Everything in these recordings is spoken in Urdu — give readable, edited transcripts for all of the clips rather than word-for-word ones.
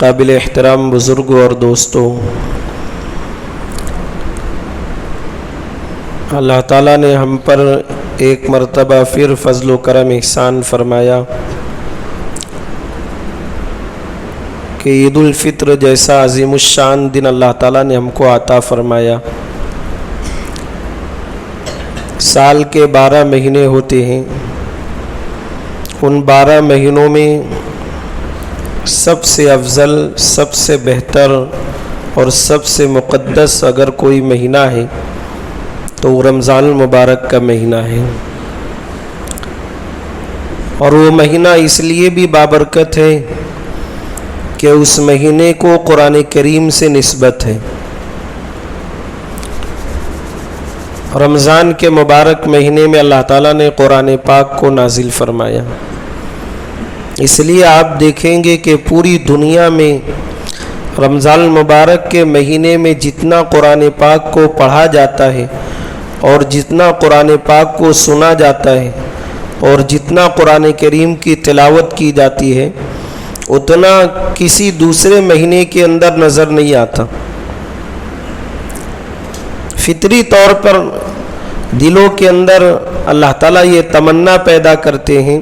قابل احترام بزرگوں اور دوستوں، اللہ تعالیٰ نے ہم پر ایک مرتبہ پھر فضل و کرم احسان فرمایا کہ عید الفطر جیسا عظیم الشان دن اللہ تعالیٰ نے ہم کو عطا فرمایا۔ سال کے 12 مہینے ہوتے ہیں، ان 12 مہینوں میں سب سے افضل، سب سے بہتر اور سب سے مقدس اگر کوئی مہینہ ہے تو وہ رمضان المبارک کا مہینہ ہے، اور وہ مہینہ اس لیے بھی بابرکت ہے کہ اس مہینے کو قرآن کریم سے نسبت ہے۔ رمضان کے مبارک مہینے میں اللہ تعالیٰ نے قرآن پاک کو نازل فرمایا، اس لیے آپ دیکھیں گے کہ پوری دنیا میں رمضان المبارک کے مہینے میں جتنا قرآن پاک کو پڑھا جاتا ہے اور جتنا قرآن پاک کو سنا جاتا ہے اور جتنا قرآن کریم کی تلاوت کی جاتی ہے اتنا کسی دوسرے مہینے کے اندر نظر نہیں آتا۔ فطری طور پر دلوں کے اندر اللہ تعالیٰ یہ تمنا پیدا کرتے ہیں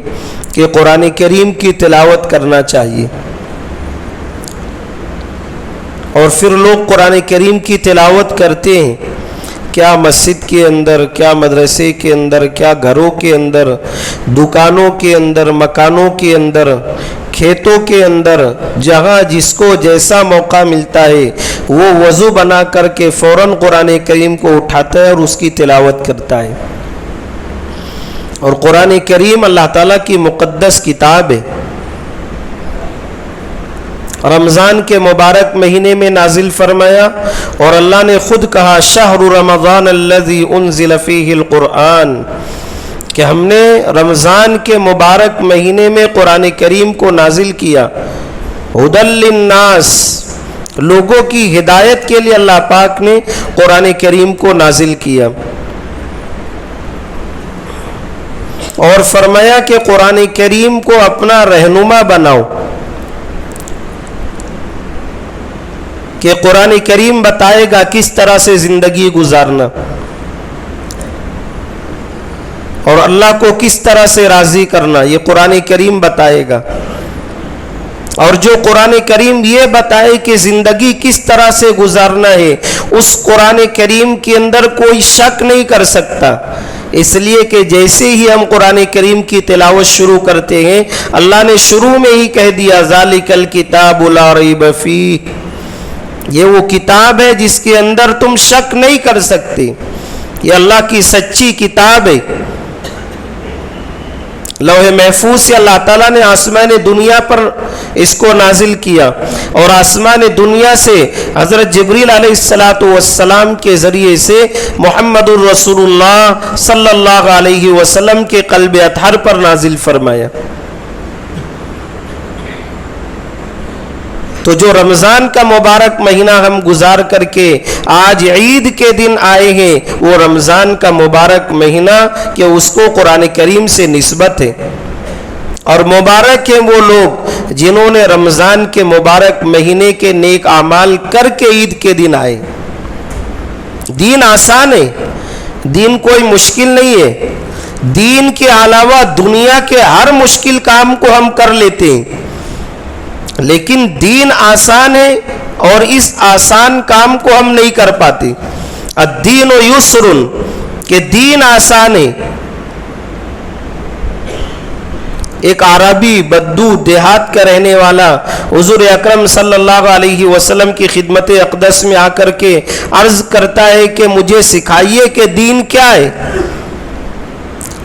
کہ قرآن کریم کی تلاوت کرنا چاہیے، اور پھر لوگ قرآن کریم کی تلاوت کرتے ہیں، کیا مسجد کے اندر، کیا مدرسے کے اندر، کیا گھروں کے اندر، دکانوں کے اندر، مکانوں کے اندر، کھیتوں کے اندر، جہاں جس کو جیسا موقع ملتا ہے وہ وضو بنا کر کے فوراً قرآن کریم کو اٹھاتا ہے اور اس کی تلاوت کرتا ہے۔ اور قرآن کریم اللہ تعالیٰ کی مقدس کتاب ہے، رمضان کے مبارک مہینے میں نازل فرمایا، اور اللہ نے خود کہا شہر رمضان الذی انزل فیہ القرآن، کہ ہم نے رمضان کے مبارک مہینے میں قرآن کریم کو نازل کیا، ھدی للناس، لوگوں کی ہدایت کے لیے اللہ پاک نے قرآن کریم کو نازل کیا، اور فرمایا کہ قرآن کریم کو اپنا رہنما بناؤ، کہ قرآن کریم بتائے گا کس طرح سے زندگی گزارنا اور اللہ کو کس طرح سے راضی کرنا، یہ قرآن کریم بتائے گا۔ اور جو قرآن کریم یہ بتائے کہ زندگی کس طرح سے گزارنا ہے، اس قرآن کریم کے اندر کوئی شک نہیں کر سکتا، اس لیے کہ جیسے ہی ہم قرآن کریم کی تلاوت شروع کرتے ہیں اللہ نے شروع میں ہی کہہ دیا ذالک الکتاب لا ریب فیہ، یہ وہ کتاب ہے جس کے اندر تم شک نہیں کر سکتے، یہ اللہ کی سچی کتاب ہے۔ لوح محفوظ سے اللہ تعالیٰ نے آسمان دنیا پر اس کو نازل کیا، اور آسمان دنیا سے حضرت جبریل علیہ السلام کے ذریعے سے محمد الرسول اللہ صلی اللہ علیہ وسلم کے قلب اطہر پر نازل فرمایا۔ تو جو رمضان کا مبارک مہینہ ہم گزار کر کے آج عید کے دن آئے ہیں، وہ رمضان کا مبارک مہینہ کہ اس کو قرآن کریم سے نسبت ہے، اور مبارک ہیں وہ لوگ جنہوں نے رمضان کے مبارک مہینے کے نیک اعمال کر کے عید کے دن آئے۔ دین آسان ہے، دین کوئی مشکل نہیں ہے، دین کے علاوہ دنیا کے ہر مشکل کام کو ہم کر لیتے ہیں، لیکن دین آسان ہے اور اس آسان کام کو ہم نہیں کر پاتے۔ الدین یسر، کہ دین آسان ہے۔ ایک عربی بدو دیہات کا رہنے والا حضور اکرم صلی اللہ علیہ وسلم کی خدمت اقدس میں آ کر کے عرض کرتا ہے کہ مجھے سکھائیے کہ دین کیا ہے۔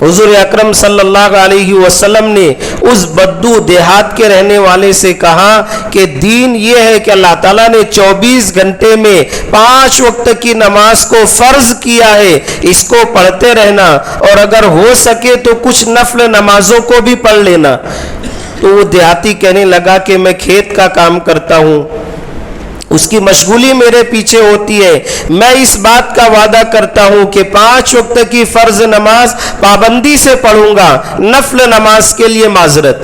حضور اکرم صلی اللہ علیہ وسلم نے اس بدو دیہات کے رہنے والے سے کہا کہ دین یہ ہے کہ اللہ تعالیٰ نے 24 گھنٹے میں 5 وقت کی نماز کو فرض کیا ہے، اس کو پڑھتے رہنا، اور اگر ہو سکے تو کچھ نفل نمازوں کو بھی پڑھ لینا۔ تو وہ دیہاتی کہنے لگا کہ میں کھیت کا کام کرتا ہوں، اس کی مشغولی میرے پیچھے ہوتی ہے، میں اس بات کا وعدہ کرتا ہوں کہ 5 وقت کی فرض نماز پابندی سے پڑھوں گا، نفل نماز کے لیے معذرت۔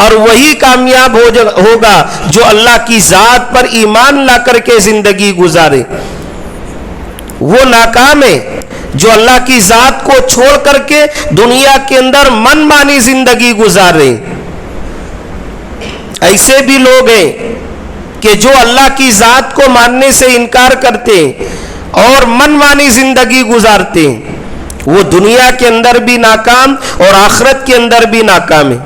اور وہی کامیاب ہوگا جو اللہ کی ذات پر ایمان لا کر کے زندگی گزارے. وہ ناکام ہے جو اللہ کی ذات کو چھوڑ کر کے دنیا کے اندر من مانی زندگی گزارے. ایسے بھی لوگ ہیں کہ جو اللہ کی ذات کو ماننے سے انکار کرتے اور من مانی زندگی گزارتے ہیں، وہ دنیا کے اندر بھی ناکام اور آخرت کے اندر بھی ناکام ہے.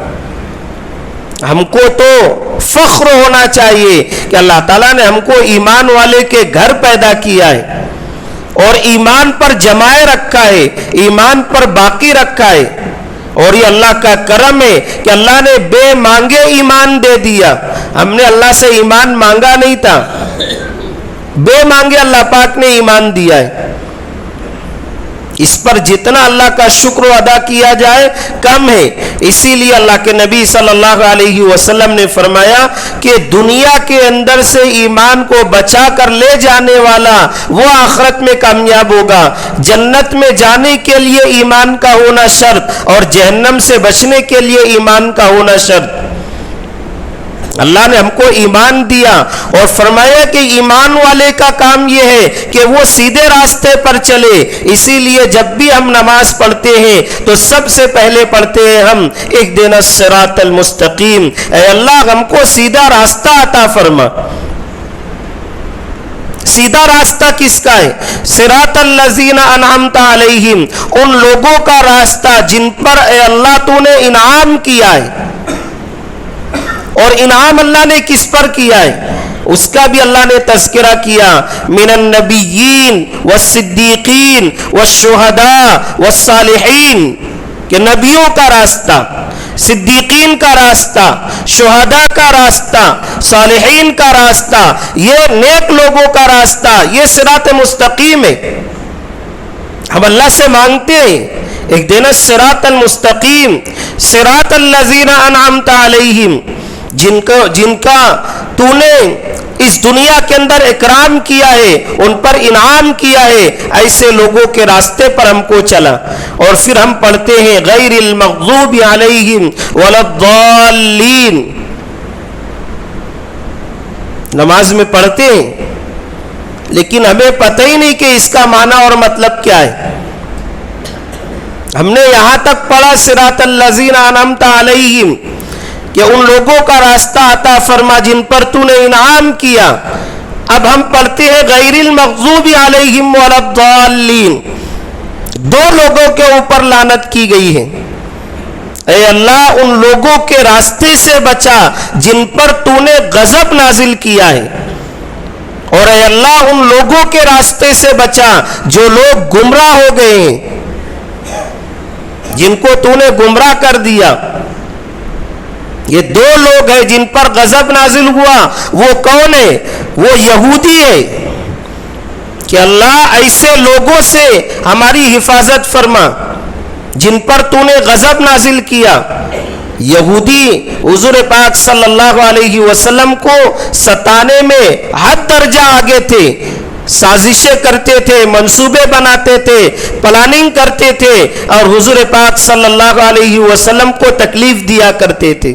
ہم کو تو فخر ہونا چاہیے کہ اللہ تعالیٰ نے ہم کو ایمان والے کے گھر پیدا کیا ہے اور ایمان پر جمائے رکھا ہے، ایمان پر باقی رکھا ہے. اور یہ اللہ کا کرم ہے کہ اللہ نے بے مانگے ایمان دے دیا. ہم نے اللہ سے ایمان مانگا نہیں تھا، بے مانگے اللہ پاک نے ایمان دیا ہے. اس پر جتنا اللہ کا شکر ادا کیا جائے کم ہے. اسی لیے اللہ کے نبی صلی اللہ علیہ وسلم نے فرمایا کہ دنیا کے اندر سے ایمان کو بچا کر لے جانے والا وہ آخرت میں کامیاب ہوگا. جنت میں جانے کے لیے ایمان کا ہونا شرط اور جہنم سے بچنے کے لیے ایمان کا ہونا شرط. اللہ نے ہم کو ایمان دیا اور فرمایا کہ ایمان والے کا کام یہ ہے کہ وہ سیدھے راستے پر چلے. اسی لیے جب بھی ہم نماز پڑھتے ہیں تو سب سے پہلے پڑھتے ہیں ہم اہدنا الصراط المستقیم، اے اللہ ہم کو سیدھا راستہ عطا فرما. سیدھا راستہ کس کا ہے؟ صراط الذین انعمت علیہم، ان لوگوں کا راستہ جن پر اے اللہ تو نے انعام کیا ہے. اور انعام اللہ نے کس پر کیا ہے اس کا بھی اللہ نے تذکرہ کیا. من النبیین والصدیقین والشہداء والصالحین، کہ نبیوں کا راستہ، صدیقین کا راستہ، شہداء کا راستہ، صالحین کا راستہ، یہ نیک لوگوں کا راستہ، یہ صراط مستقیم ہے. ہم اللہ سے مانگتے ہیں اہدنا الصراط المستقیم صراط الذین انعمت علیہم، جن کا تو نے اس دنیا کے اندر اکرام کیا ہے، ان پر انعام کیا ہے، ایسے لوگوں کے راستے پر ہم کو چلا. اور پھر ہم پڑھتے ہیں غیر المغضوب علیہم ولا الضالین. نماز میں پڑھتے ہیں لیکن ہمیں پتہ ہی نہیں کہ اس کا معنی اور مطلب کیا ہے. ہم نے یہاں تک پڑھا صراط الذین انعمت علیہم کہ ان لوگوں کا راستہ عطا فرما جن پر تو نے انعام کیا. اب ہم پڑھتے ہیں غیر المغضوب علیہم ولا الضالین. دو لوگوں کے اوپر لعنت کی گئی ہے. اے اللہ ان لوگوں کے راستے سے بچا جن پر تو نے غضب نازل کیا ہے، اور اے اللہ ان لوگوں کے راستے سے بچا جو لوگ گمراہ ہو گئے ہیں، جن کو تو نے گمراہ کر دیا. یہ دو لوگ ہیں جن پر غضب نازل ہوا. وہ کون ہے؟ وہ یہودی ہے کہ اللہ ایسے لوگوں سے ہماری حفاظت فرما جن پر تو نے غضب نازل کیا. یہودی حضور پاک صلی اللہ علیہ وسلم کو ستانے میں حد درجہ آگے تھے. سازشیں کرتے تھے، منصوبے بناتے تھے، پلاننگ کرتے تھے اور حضور پاک صلی اللہ علیہ وسلم کو تکلیف دیا کرتے تھے.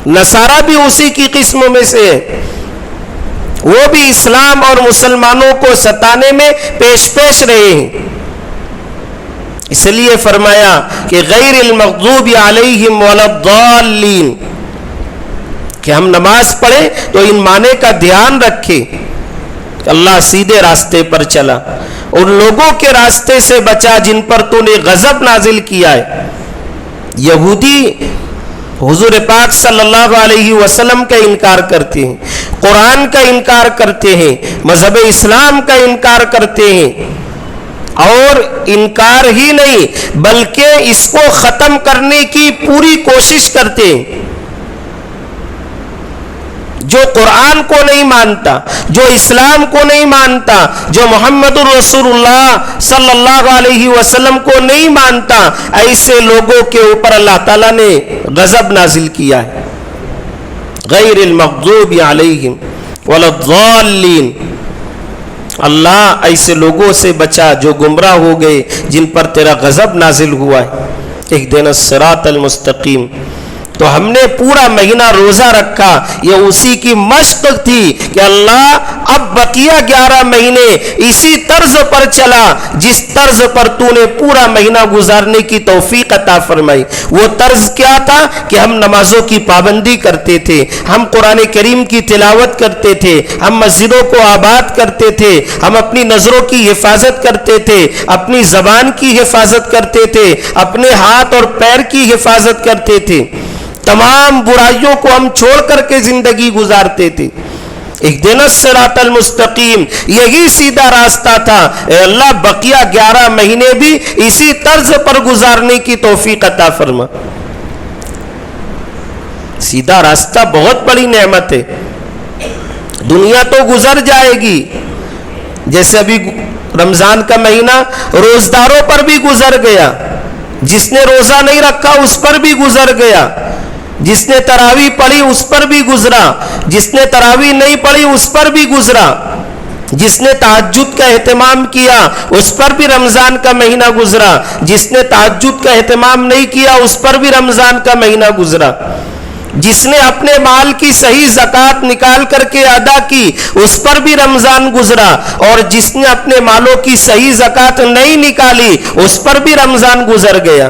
نصارہ بھی اسی کی قسم میں سے ہے. وہ بھی اسلام اور مسلمانوں کو ستانے میں پیش رہے ہیں. اس لیے فرمایا کہ غیر المغضوب علیہم ولا الضالین، کہ ہم نماز پڑھیں تو ان معنی کا دھیان رکھیں. اللہ سیدھے راستے پر چلا، ان لوگوں کے راستے سے بچا جن پر تو نے غضب نازل کیا ہے. یہودی حضور پاک صلی اللہ علیہ وسلم کا انکار کرتے ہیں، قرآن کا انکار کرتے ہیں، مذہب اسلام کا انکار کرتے ہیں، اور انکار ہی نہیں بلکہ اس کو ختم کرنے کی پوری کوشش کرتے ہیں. جو قرآن کو نہیں مانتا، جو اسلام کو نہیں مانتا، جو محمد الرسول اللہ صلی اللہ علیہ وسلم کو نہیں مانتا، ایسے لوگوں کے اوپر اللہ تعالیٰ نے غضب نازل کیا ہے. غیر المغضوب علیہم ولا الضالین. اللہ ایسے لوگوں سے بچا جو گمراہ ہو گئے، جن پر تیرا غضب نازل ہوا ہے. اہدنا الصراط المستقیم. تو ہم نے پورا مہینہ روزہ رکھا، یہ اسی کی مشق تھی کہ اللہ اب بقیہ 11 مہینے اسی طرز پر چلا جس طرز پر تو نے پورا مہینہ گزارنے کی توفیق عطا فرمائی. وہ طرز کیا تھا کہ ہم نمازوں کی پابندی کرتے تھے، ہم قرآن کریم کی تلاوت کرتے تھے، ہم مسجدوں کو آباد کرتے تھے، ہم اپنی نظروں کی حفاظت کرتے تھے، اپنی زبان کی حفاظت کرتے تھے، اپنے ہاتھ اور پیر کی حفاظت کرتے تھے، تمام برائیوں کو ہم چھوڑ کر کے زندگی گزارتے تھے. اہدنا الصراط المستقیم، یہی سیدھا راستہ تھا. اے اللہ بقیہ 11 مہینے بھی اسی طرز پر گزارنے کی توفیق عطا فرما. سیدھا راستہ بہت بڑی نعمت ہے. دنیا تو گزر جائے گی، جیسے ابھی رمضان کا مہینہ روزداروں پر بھی گزر گیا، جس نے روزہ نہیں رکھا اس پر بھی گزر گیا، جس نے تراویح پڑھی اس پر بھی گزرا، جس نے تراویح نہیں پڑھی اس پر بھی گزرا، جس نے تہجد کا اہتمام کیا اس پر بھی رمضان کا مہینہ گزرا، جس نے تہجد کا اہتمام نہیں کیا اس پر بھی رمضان کا مہینہ گزرا، جس نے اپنے مال کی صحیح زکوٰۃ نکال کر کے ادا کی اس پر بھی رمضان گزرا، اور جس نے اپنے مالوں کی صحیح زکوٰۃ نہیں نکالی اس پر بھی رمضان گزر گیا.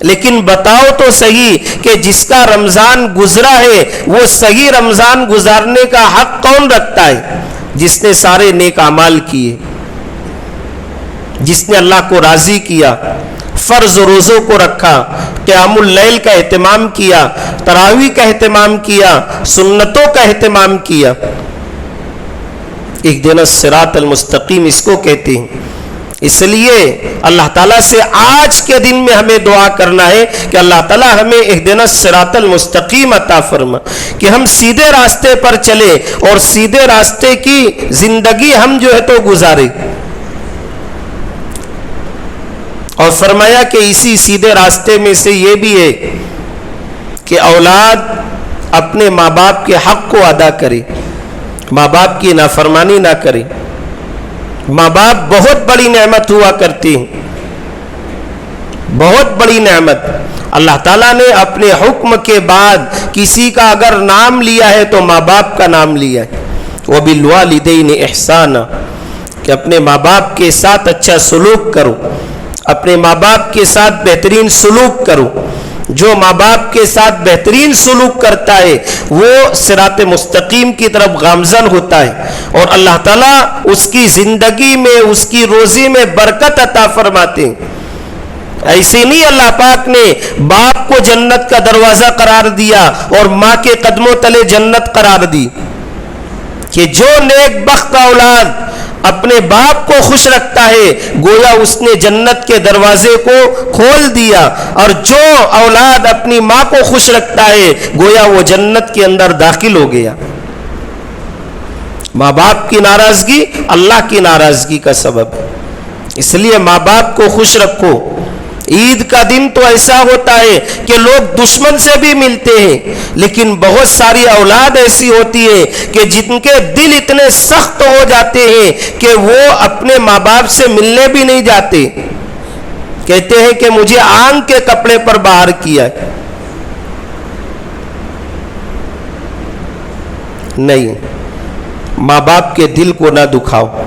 لیکن بتاؤ تو صحیح کہ جس کا رمضان گزرا ہے وہ صحیح رمضان گزارنے کا حق کون رکھتا ہے؟ جس نے سارے نیک اعمال کیے، جس نے اللہ کو راضی کیا، فرض روزوں کو رکھا، قیام اللیل کا اہتمام کیا، تراویح کا اہتمام کیا، سنتوں کا اہتمام کیا. اہدنا الصراط المستقیم اس کو کہتے ہیں. اس لیے اللہ تعالیٰ سے آج کے دن میں ہمیں دعا کرنا ہے کہ اللہ تعالیٰ ہمیں اہدنا الصراط المستقیم عطا فرما، کہ ہم سیدھے راستے پر چلے اور سیدھے راستے کی زندگی ہم جو ہے تو گزارے. اور فرمایا کہ اسی سیدھے راستے میں سے یہ بھی ہے کہ اولاد اپنے ماں باپ کے حق کو ادا کرے، ماں باپ کی نافرمانی نہ کرے. ماں باپ بہت بڑی نعمت ہوا کرتی ہیں، بہت بڑی نعمت. اللہ تعالیٰ نے اپنے حکم کے بعد کسی کا اگر نام لیا ہے تو ماں باپ کا نام لیا ہے. وَبِالْوَالِدَيْنِ إِحْسَانًا، کہ اپنے ماں باپ کے ساتھ اچھا سلوک کرو، اپنے ماں باپ کے ساتھ بہترین سلوک کرو. جو ماں باپ کے ساتھ بہترین سلوک کرتا ہے وہ صراط مستقیم کی طرف گامزن ہوتا ہے، اور اللہ تعالیٰ اس کی زندگی میں، اس کی روزی میں برکت عطا فرماتے ہیں. ایسے نہیں اللہ پاک نے باپ کو جنت کا دروازہ قرار دیا اور ماں کے قدموں تلے جنت قرار دی، کہ جو نیک بخت اولاد اپنے باپ کو خوش رکھتا ہے گویا اس نے جنت کے دروازے کو کھول دیا، اور جو اولاد اپنی ماں کو خوش رکھتا ہے گویا وہ جنت کے اندر داخل ہو گیا. ماں باپ کی ناراضگی اللہ کی ناراضگی کا سبب ہے. اس لیے ماں باپ کو خوش رکھو. عید کا دن تو ایسا ہوتا ہے کہ لوگ دشمن سے بھی ملتے ہیں، لیکن بہت ساری اولاد ایسی ہوتی ہے کہ جن کے دل اتنے سخت ہو جاتے ہیں کہ وہ اپنے ماں باپ سے ملنے بھی نہیں جاتے. کہتے ہیں کہ مجھے آنکھ کے کپڑے پر باہر کیا. نہیں، ماں باپ کے دل کو نہ دکھاؤ.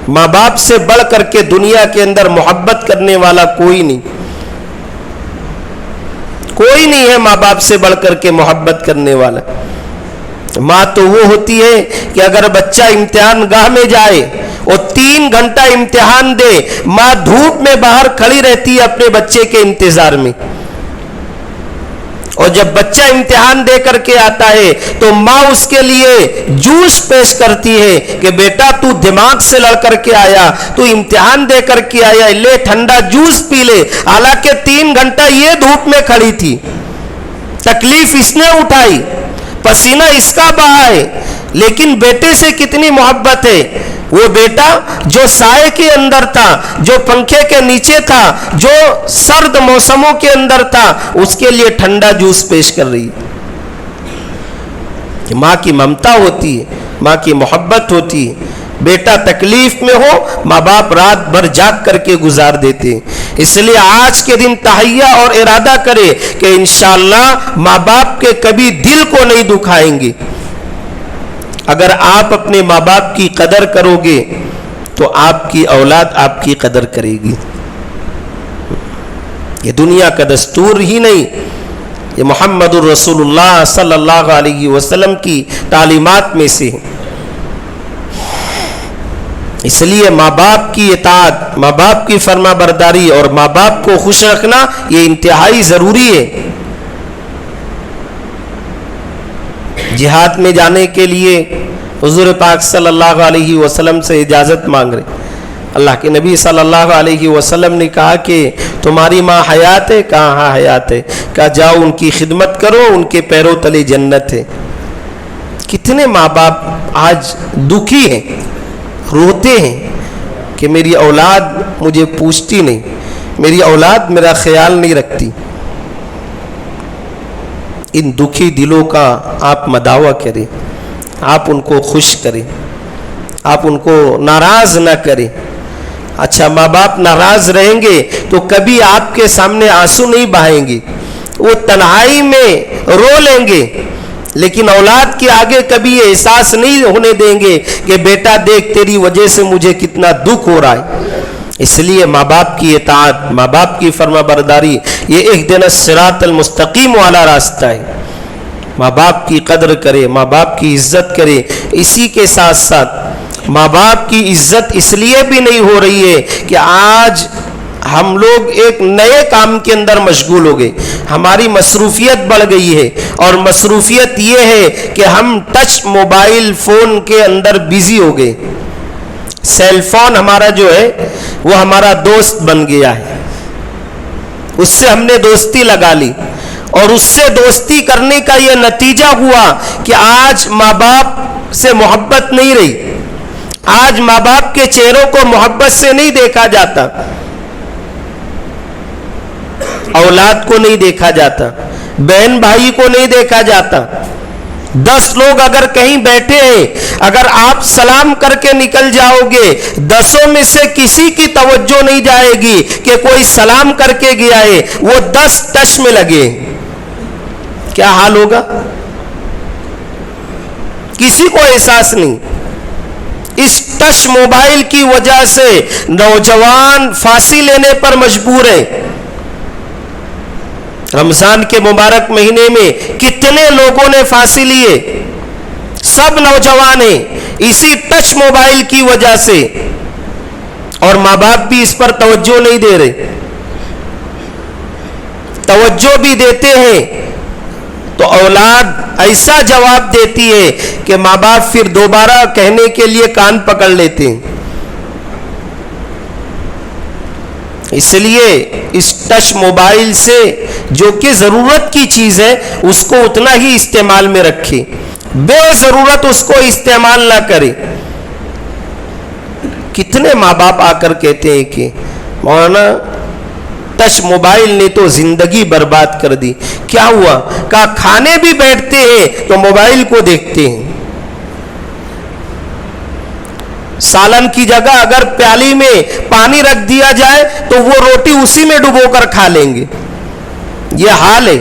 ماں باپ سے بڑھ کر کے دنیا کے اندر محبت کرنے والا کوئی نہیں، کوئی نہیں ہے ماں باپ سے بڑھ کر کے محبت کرنے والا. ماں تو وہ ہوتی ہے کہ اگر بچہ امتحان گاہ میں جائے اور 3 گھنٹہ امتحان دے، ماں دھوپ میں باہر کھڑی رہتی ہے اپنے بچے کے انتظار میں، اور جب بچہ امتحان دے کر کے آتا ہے تو ماں اس کے لیے جوس پیش کرتی ہے کہ بیٹا تو دماغ سے لڑ کر کے آیا، تو امتحان دے کر کے آیا، لے ٹھنڈا جوس پی لے. حالانکہ 3 گھنٹہ یہ دھوپ میں کھڑی تھی، تکلیف اس نے اٹھائی، پسینہ اس کا بہا ہے، لیکن بیٹے سے کتنی محبت ہے. وہ بیٹا جو سائے کے اندر تھا، جو پنکھے کے نیچے تھا، جو سرد موسموں کے اندر تھا، اس کے لیے ٹھنڈا جوس پیش کر رہی ہے. ماں کی ممتا ہوتی ہے، ماں کی محبت ہوتی ہے. بیٹا تکلیف میں ہو، ماں باپ رات بھر جاگ کر کے گزار دیتے ہیں. اس لیے آج کے دن تہیہ اور ارادہ کرے کہ انشاءاللہ ماں باپ کے کبھی دل کو نہیں دکھائیں گے. اگر آپ اپنے ماں باپ کی قدر کرو گے تو آپ کی اولاد آپ کی قدر کرے گی. یہ دنیا کا دستور ہی نہیں، یہ محمد الرسول اللہ صلی اللہ علیہ وسلم کی تعلیمات میں سے ہے. اس لیے ماں باپ کی اطاعت، ماں باپ کی فرما برداری اور ماں باپ کو خوش رکھنا یہ انتہائی ضروری ہے. جہاد میں جانے کے لیے حضور پاک صلی اللہ علیہ وسلم سے اجازت مانگ رہے. اللہ کے نبی صلی اللہ علیہ وسلم نے کہا کہ تمہاری ماں حیات ہے؟ کہا ہاں حیات ہے. کہا جاؤ ان کی خدمت کرو، ان کے پیروں تلے جنت ہے. کتنے ماں باپ آج دکھی ہیں، روتے ہیں کہ میری اولاد مجھے پوچھتی نہیں، میری اولاد میرا خیال نہیں رکھتی. ان دکھی دلوں کا آپ مداوع کریں، آپ ان کو خوش کریں، آپ ان کو ناراض نہ کریں. اچھا ماں باپ ناراض رہیں گے تو کبھی آپ کے سامنے آنسو نہیں بہائیں گے، وہ تنہائی میں رو لیں گے، لیکن اولاد کے آگے کبھی یہ احساس نہیں ہونے دیں گے کہ بیٹا دیکھ تیری وجہ سے مجھے کتنا دکھ ہو رہا ہے. اس لیے ماں باپ کی اطاعت، ماں باپ کی فرما برداری یہ اہدنا الصراط المستقیم والا راستہ ہے. ماں باپ کی قدر کرے، ماں باپ کی عزت کرے. اسی کے ساتھ ساتھ ماں باپ کی عزت اس لیے بھی نہیں ہو رہی ہے کہ آج ہم لوگ ایک نئے کام کے اندر مشغول ہو گئے، ہماری مصروفیت بڑھ گئی ہے. اور مصروفیت یہ ہے کہ ہم ٹچ موبائل فون کے اندر بزی ہو گئے. سیل فون ہمارا جو ہے وہ ہمارا دوست بن گیا ہے، اس سے ہم نے دوستی لگا لی، اور اس سے دوستی کرنے کا یہ نتیجہ ہوا کہ آج ماں باپ سے محبت نہیں رہی. آج ماں باپ کے چہروں کو محبت سے نہیں دیکھا جاتا، اولاد کو نہیں دیکھا جاتا، بہن بھائی کو نہیں دیکھا جاتا. 10 لوگ اگر کہیں بیٹھے ہیں، اگر آپ سلام کر کے نکل جاؤ گے، 10 میں سے کسی کی توجہ نہیں جائے گی کہ کوئی سلام کر کے گیا ہے، وہ 10 ٹچ میں لگے. کیا حال ہوگا؟ کسی کو احساس نہیں. اس ٹچ موبائل کی وجہ سے نوجوان پھانسی لینے پر مجبور ہیں. رمضان کے مبارک مہینے میں کتنے لوگوں نے پھانسی لیے؟ سب نوجوان ہیں اسی ٹچ موبائل کی وجہ سے. اور ماں باپ بھی اس پر توجہ نہیں دے رہے. توجہ بھی دیتے ہیں تو اولاد ایسا جواب دیتی ہے کہ ماں باپ پھر دوبارہ کہنے کے لیے کان پکڑ لیتے ہیں. اس لیے اس ٹچ موبائل سے جو کہ ضرورت کی چیز ہے اس کو اتنا ہی استعمال میں رکھے، بے ضرورت اس کو استعمال نہ کرے. کتنے ماں باپ آ کر کہتے ہیں کہ مولانا ٹچ موبائل نے تو زندگی برباد کر دی. کیا ہوا؟ کہا کھانے بھی بیٹھتے ہیں تو موبائل کو دیکھتے ہیں. سالن کی جگہ اگر پیالی میں پانی رکھ دیا جائے تو وہ روٹی اسی میں ڈبو کر کھا لیں گے. یہ حال ہے.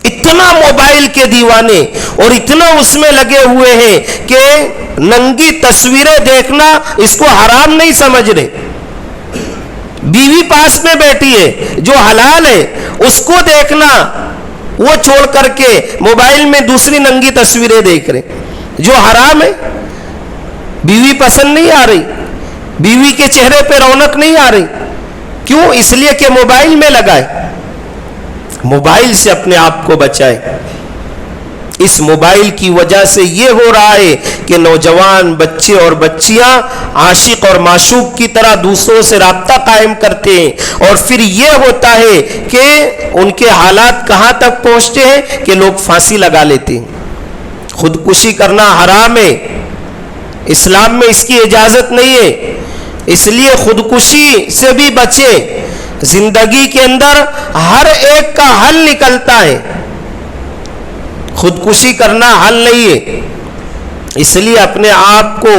اتنا موبائل کے دیوانے اور اتنا اس میں لگے ہوئے ہیں کہ ننگی تصویریں دیکھنا اس کو حرام نہیں سمجھ رہے. بیوی پاس میں بیٹھی ہے جو حلال ہے اس کو دیکھنا وہ چھوڑ کر کے موبائل میں دوسری ننگی تصویریں دیکھ رہے جو حرام ہے. بیوی پسند نہیں آ رہی، بیوی کے چہرے پہ رونق نہیں آ رہی. کیوں؟ اس لیے کہ موبائل میں لگائے. موبائل سے اپنے آپ کو بچائے. اس موبائل کی وجہ سے یہ ہو رہا ہے کہ نوجوان بچے اور بچیاں عاشق اور معشوق کی طرح دوسروں سے رابطہ قائم کرتے ہیں، اور پھر یہ ہوتا ہے کہ ان کے حالات کہاں تک پہنچتے ہیں کہ لوگ پھانسی لگا لیتے ہیں. خودکشی کرنا حرام ہے، اسلام میں اس کی اجازت نہیں ہے. اس لیے خودکشی سے بھی بچے. زندگی کے اندر ہر ایک کا حل نکلتا ہے، خودکشی کرنا حل نہیں ہے. اس لیے اپنے آپ کو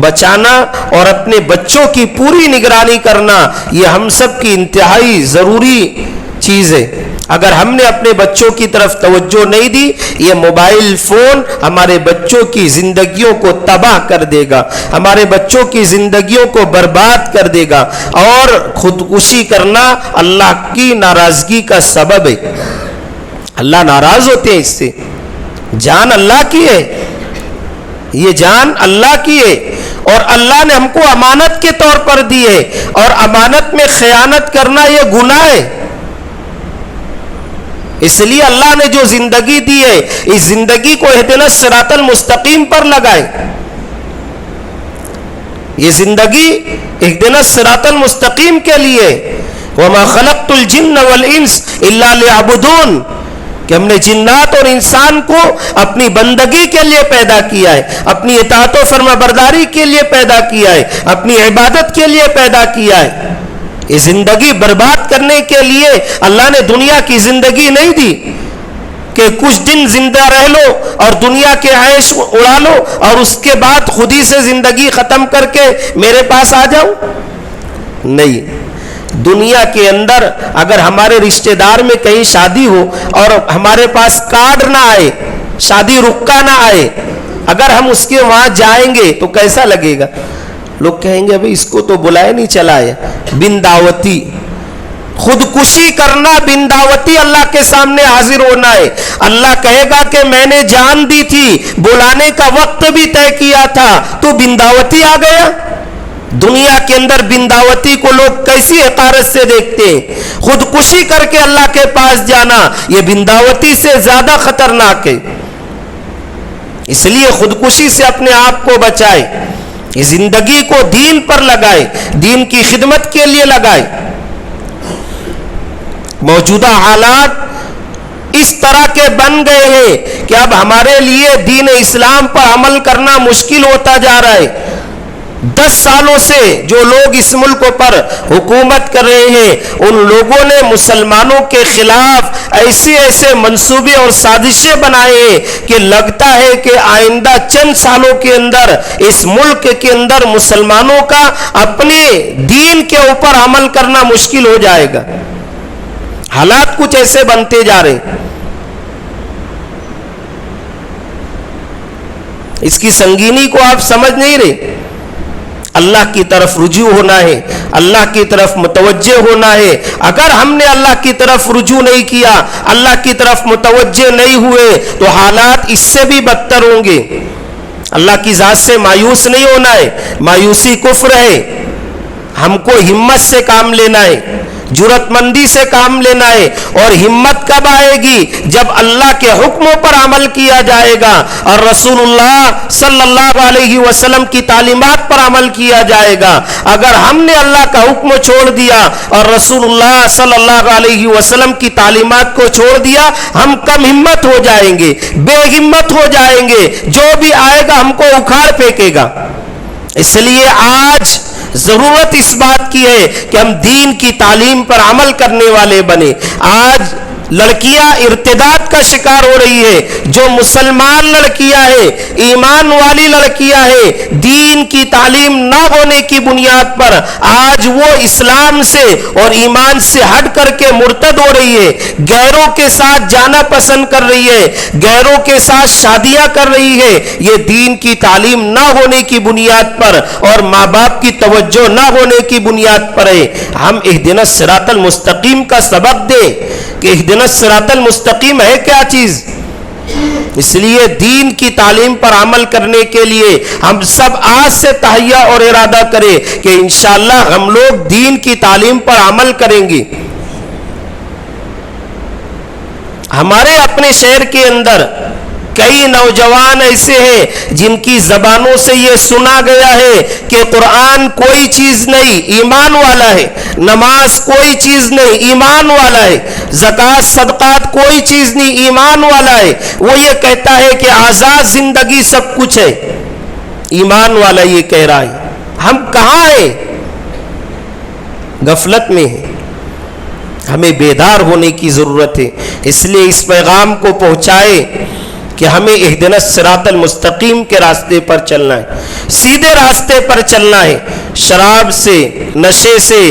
بچانا اور اپنے بچوں کی پوری نگرانی کرنا یہ ہم سب کی انتہائی ضروری چیز ہے. اگر ہم نے اپنے بچوں کی طرف توجہ نہیں دی، یہ موبائل فون ہمارے بچوں کی زندگیوں کو تباہ کر دے گا، ہمارے بچوں کی زندگیوں کو برباد کر دے گا، اور خودکشی کرنا اللہ کی ناراضگی کا سبب ہے. اللہ ناراض ہوتے ہیں اس سے. جان اللہ کی ہے، یہ جان اللہ کی ہے، اور اللہ نے ہم کو امانت کے طور پر دی ہے، اور امانت میں خیانت کرنا یہ گناہ ہے. اس لیے اللہ نے جو زندگی دی ہے اس زندگی کو اہدنا الصراط المستقیم پر لگائے. یہ زندگی اہدنا الصراط المستقیم کے لیے. وما خلقت الجن والانس الا ليعبدون، کہ ہم نے جنات اور انسان کو اپنی بندگی کے لیے پیدا کیا ہے، اپنی اطاعت و فرما برداری کے لیے پیدا کیا ہے، اپنی عبادت کے لیے پیدا کیا ہے. یہ زندگی برباد کرنے کے لیے اللہ نے دنیا کی زندگی نہیں دی کہ کچھ دن زندہ رہ لو اور دنیا کے عیش اڑا لو اور اس کے بعد خود ہی سے زندگی ختم کر کے میرے پاس آ جاؤ. نہیں، دنیا کے اندر اگر ہمارے رشتہ دار میں کہیں شادی ہو اور ہمارے پاس کارڈ نہ آئے، شادی رکا نہ آئے، اگر ہم اس کے وہاں جائیں گے تو کیسا لگے گا؟ لوگ کہیں گے ابھی اس کو تو بلائے نہیں چلا ہے. بن دعوتی خودکشی کرنا، بن دعوتی اللہ کے سامنے حاضر ہونا ہے. اللہ کہے گا کہ میں نے جان دی تھی، بلانے کا وقت بھی طے کیا تھا، تو بن دعوتی آ گیا. دنیا کے اندر بن دعوتی کو لوگ کیسی حقارت سے دیکھتے ہیں. خودکشی کر کے اللہ کے پاس جانا یہ بن دعوتی سے زیادہ خطرناک ہے. اس لیے خودکشی سے اپنے آپ کو بچائے، زندگی کو دین پر لگائے، دین کی خدمت کے لیے لگائے. موجودہ حالات اس طرح کے بن گئے ہیں کہ اب ہمارے لیے دین اسلام پر عمل کرنا مشکل ہوتا جا رہا ہے. 10 سالوں سے جو لوگ اس ملک پر حکومت کر رہے ہیں ان لوگوں نے مسلمانوں کے خلاف ایسے منصوبے اور سازشیں بنائے ہیں کہ لگتا ہے کہ آئندہ چند سالوں کے اندر اس ملک کے اندر مسلمانوں کا اپنے دین کے اوپر عمل کرنا مشکل ہو جائے گا. حالات کچھ ایسے بنتے جا رہے ہیں. اس کی سنگینی کو آپ سمجھ نہیں رہے. اللہ کی طرف رجوع ہونا ہے، اللہ کی طرف متوجہ ہونا ہے. اگر ہم نے اللہ کی طرف رجوع نہیں کیا، اللہ کی طرف متوجہ نہیں ہوئے تو حالات اس سے بھی بدتر ہوں گے. اللہ کی ذات سے مایوس نہیں ہونا ہے، مایوسی کفر ہے. ہم کو ہمت سے کام لینا ہے، جرات مندی سے کام لینا ہے. اور ہمت کب آئے گی؟ جب اللہ کے حکموں پر عمل کیا جائے گا اور رسول اللہ صلی اللہ علیہ وسلم کی تعلیمات پر عمل کیا جائے گا. اگر ہم نے اللہ کا حکم چھوڑ دیا اور رسول اللہ صلی اللہ علیہ وسلم کی تعلیمات کو چھوڑ دیا، ہم کم ہمت ہو جائیں گے، بے ہمت ہو جائیں گے. جو بھی آئے گا ہم کو اکھاڑ پھینکے گا. اس لیے آج ضرورت اس بات کی ہے کہ ہم دین کی تعلیم پر عمل کرنے والے بنے. آج لڑکیاں ارتداد کا شکار ہو رہی ہے. جو مسلمان لڑکیاں ہیں، ایمان والی لڑکیاں ہیں، دین کی تعلیم نہ ہونے کی بنیاد پر آج وہ اسلام سے اور ایمان سے ہٹ کر کے مرتد ہو رہی ہے. غیروں کے ساتھ جانا پسند کر رہی ہے، غیروں کے ساتھ شادیاں کر رہی ہے. یہ دین کی تعلیم نہ ہونے کی بنیاد پر اور ماں باپ کی توجہ نہ ہونے کی بنیاد پر ہے. ہم اہدنا الصراط المستقیم کا سبق دیں کہ اہدنا الصراط المستقیم ہے کیا چیز. اس لیے دین کی تعلیم پر عمل کرنے کے لیے ہم سب آج سے تہیہ اور ارادہ کریں کہ انشاءاللہ ہم لوگ دین کی تعلیم پر عمل کریں گے. ہمارے اپنے شہر کے اندر کئی نوجوان ایسے ہیں جن کی زبانوں سے یہ سنا گیا ہے کہ قرآن کوئی چیز نہیں، ایمان والا ہے. نماز کوئی چیز نہیں، ایمان والا ہے. زکوٰۃ صدقات کوئی چیز نہیں، ایمان والا ہے. وہ یہ کہتا ہے کہ آزاد زندگی سب کچھ ہے، ایمان والا یہ کہہ رہا ہے. ہم کہاں ہیں؟ غفلت میں ہیں. ہمیں بیدار ہونے کی ضرورت ہے. اس لیے اس پیغام کو پہنچائے کہ ہمیں اہدنا الصراط المستقیم کے راستے پر چلنا ہے، سیدھے راستے پر چلنا ہے، شراب سے، نشے سے،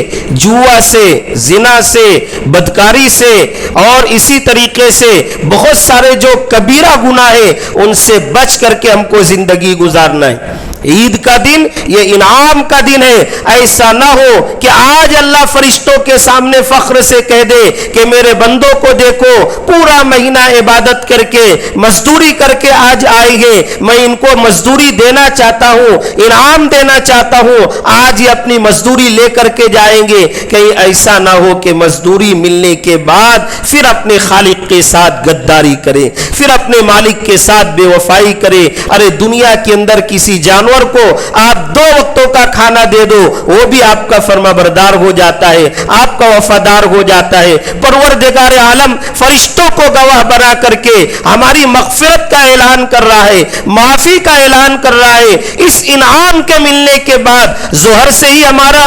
جوا سے، زنا سے، بدکاری سے اور اسی طریقے سے بہت سارے جو کبیرہ گناہ ہیں ان سے بچ کر کے ہم کو زندگی گزارنا ہے۔ عید کا دن یہ انعام کا دن ہے، ایسا نہ ہو کہ آج اللہ فرشتوں کے سامنے فخر سے کہہ دے کہ میرے بندوں کو دیکھو پورا مہینہ عبادت کر کے مزدوری کر کے آج آئے گے، میں ان کو مزدوری دینا چاہتا ہوں، انعام دینا چاہتا ہوں، آج یہ اپنی مزدوری لے کر کے جائیں گے۔ کہیں ایسا نہ ہو کہ مزدوری ملنے کے بعد پھر اپنے خالق کے ساتھ غداری کرے، پھر اپنے مالک کے ساتھ بے وفائی کرے۔ ارے دنیا کے اندر کسی جانور کو آپ 2 وقتوں کا کھانا دے دو، وہ بھی آپ کا فرما بردار ہو جاتا ہے، آپ کا وفادار ہو جاتا ہے۔ پروردگار عالم فرشتوں کو گواہ بنا کر کے ہماری مغفرت کا اعلان کر رہا ہے، معافی کا اعلان کر رہا ہے۔ اس انعام کے ملنے کے بعد ظہر سے ہی ہمارا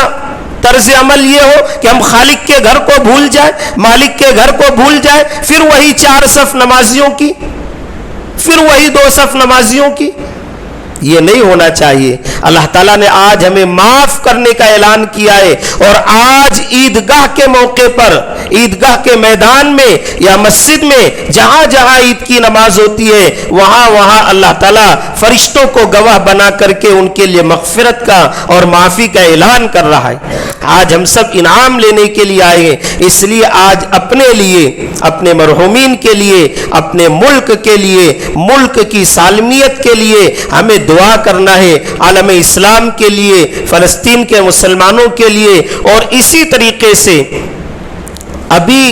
طرز عمل یہ ہو کہ ہم خالق کے گھر کو بھول جائیں، مالک کے گھر کو بھول جائیں، پھر وہی 4 صف نمازیوں کی، پھر وہی 2 صف نمازیوں کی، یہ نہیں ہونا چاہیے۔ اللہ تعالیٰ نے آج ہمیں معاف کرنے کا اعلان کیا ہے، اور آج عیدگاہ کے موقع پر، عیدگاہ کے میدان میں یا مسجد میں جہاں جہاں عید کی نماز ہوتی ہے وہاں وہاں اللہ تعالیٰ فرشتوں کو گواہ بنا کر کے ان کے لیے مغفرت کا اور معافی کا اعلان کر رہا ہے۔ آج ہم سب انعام لینے کے لیے آئے ہیں، اس لیے آج اپنے لیے، اپنے مرحومین کے لیے، اپنے ملک کے لیے، ملک کی سالمیت کے لیے ہمیں دعا کرنا ہے، عالم اسلام کے لیے، فلسطین کے مسلمانوں کے لیے۔ اور اسی طریقے سے ابھی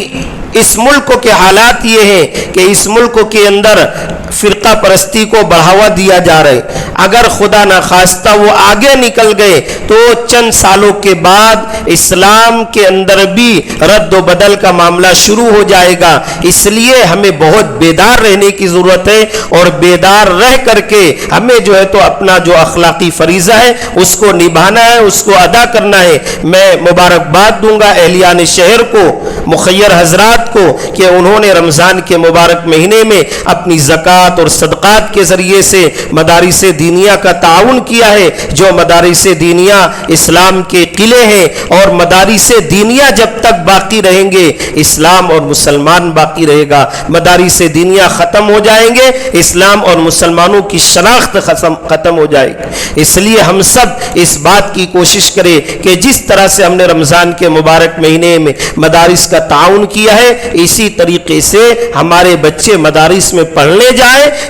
اس ملک کے حالات یہ ہیں کہ اس ملک کے اندر فرقہ پرستی کو بڑھاوا دیا جا رہا ہے۔ اگر خدا نخواستہ وہ آگے نکل گئے تو چند سالوں کے بعد اسلام کے اندر بھی رد و بدل کا معاملہ شروع ہو جائے گا۔ اس لیے ہمیں بہت بیدار رہنے کی ضرورت ہے، اور بیدار رہ کر کے ہمیں جو ہے تو اپنا جو اخلاقی فریضہ ہے اس کو نبھانا ہے، اس کو ادا کرنا ہے۔ میں مبارکباد دوں گا اہلیان شہر کو، مخیر حضرات کو، کہ انہوں نے رمضان کے مبارک مہینے میں اپنی زکوٰۃ اور صدقات کے ذریعے سے مدارس دینیہ کا تعاون کیا ہے۔ جو مدارس دینیہ اسلام کے قلعے ہیں، اور مدارس دینیہ جب تک باقی رہیں گے اسلام اور مسلمان باقی رہے گا۔ مدارس دینیہ ختم ہو جائیں گے، اسلام اور مسلمانوں کی شناخت ختم ہو جائے گی۔ اس لیے ہم سب اس بات کی کوشش کریں کہ جس طرح سے ہم نے رمضان کے مبارک مہینے میں مدارس کا تعاون کیا ہے، اسی طریقے سے ہمارے بچے مدارس میں پڑھنے جائیں،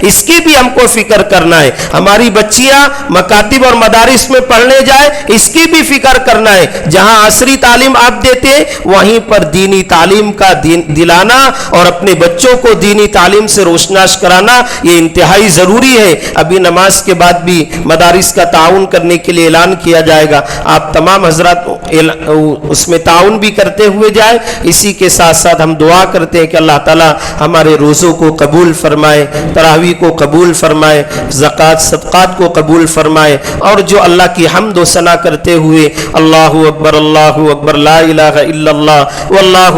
اس کی بھی ہم کو فکر کرنا ہے۔ ہماری بچیاں مکاتب اور مدارس میں پڑھنے جائیں، اس کی بھی فکر کرنا ہے۔ جہاں عصری تعلیم آپ دیتے ہیں وہیں پر دینی تعلیم کا دلانا اور اپنے بچوں کو دینی تعلیم سے روشناس کرانا یہ انتہائی ضروری ہے۔ ابھی نماز کے بعد بھی مدارس کا تعاون کرنے کے لیے اعلان کیا جائے گا، آپ تمام حضرات اس میں تعاون بھی کرتے ہوئے جائیں۔ اسی کے ساتھ ساتھ ہم دعا کرتے ہیں کہ اللہ تعالیٰ ہمارے روزوں کو قبول فرمائے، تراویح کو قبول فرمائے، زکوٰۃ صدقات کو قبول فرمائے، اور جو اللہ کی حمد و ثنا کرتے ہوئے اللہ اکبر لا الہ الا اللہ واللہ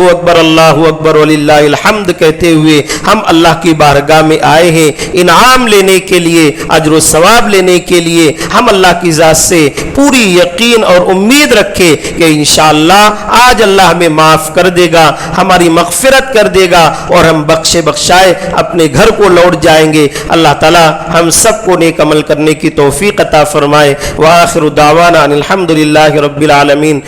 اکبر وللہ الحمد کہتے ہوئے ہم اللہ کی بارگاہ میں آئے ہیں انعام لینے کے لیے، اجر و ثواب لینے کے لیے۔ ہم اللہ کی ذات سے پوری یقین اور امید رکھے کہ انشاءاللہ آج اللہ ہمیں معاف کر دے گا، ہماری مغفرت کر دے گا، اور ہم بخشے بخشائے اپنے گھر کو لوٹ جائیں گے۔ اللہ تعالی ہم سب کو نیک عمل کرنے کی توفیق عطا فرمائے۔ وآخر دعوانا ان الحمد للہ رب العالمین۔